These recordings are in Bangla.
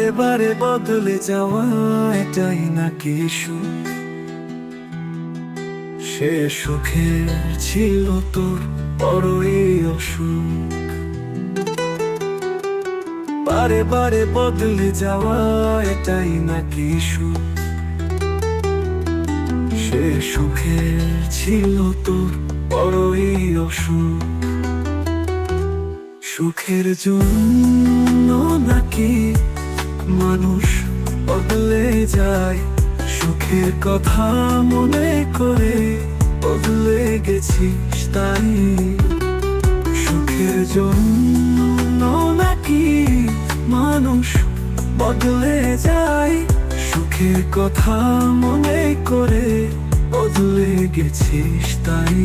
বারে বারে বদলে যাওয়া এটাই নাকি সুখ? সে সুখের ছিল তোর বড়ই অসুখ। বারে বারে বদলে যাওয়া এটাই নাকি সুখ? সে সুখের ছিল তোর বড়ই অসুখ। সুখের জন্য নাকি মানুষ বদলে যায়? সুখের কথা মনে করে বদলে গেছিস তাই? সুখের জন্য নাকি মানুষ বদলে যায়? সুখের কথা মনে করে বদলে গেছিস তাই?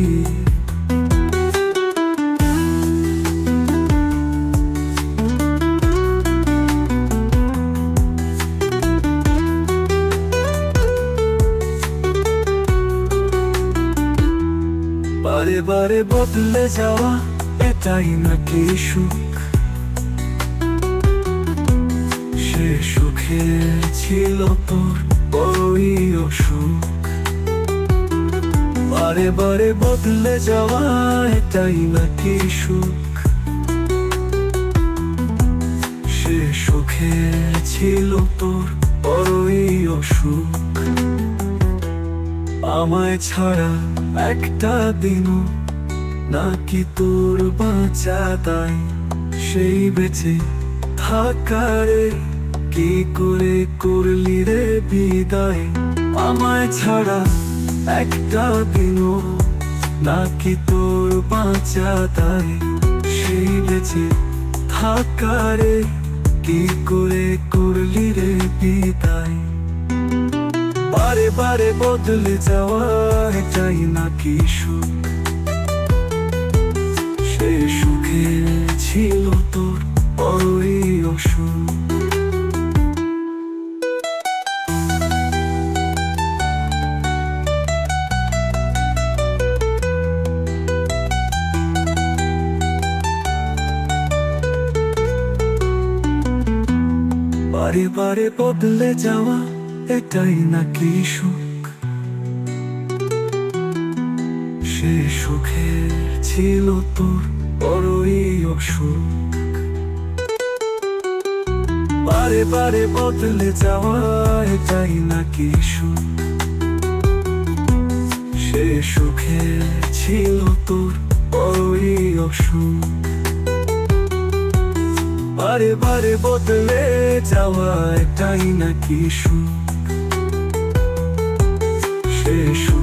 বারে বারে বদলে যাওয়া এটাই নাকি সুখ? সে সুখের ছিল তোর বড়ই অসুখ। বারে বারে বদলে যাওয়া এটাই নাকি সুখ? সে সুখের ছিল তোর বড়ই অসুখ। আমায় ছাড়া একটা দিনও নাকি তোর বাঁচা তাই? সেই বেঁচে থাকারে কি করে করলি রে বিদায়? আমায় ছাড়া একটা দিনও নাকি তোর বাঁচা তাই? সেই বেঁচে থাকারে কি করে করলি রে বিদায়? বারে বারে বদলে যাওয়া এটাই নাকি সুখ? সে সুখের ছিল তোর বড়ই অসুখ। বারে বারে বদলে যাওয়া এটাই নাকি সুখ? সে সুখের ছিল তোর বড়ই অসুখ। বারে বারে বদলে যাওয়া এটাই নাকি সুখ? সে সুখের ছিল তোর বড়ই অসুখ। বারে বারে বদলে যাওয়া এটাই নাকি সুখ? সে সুখ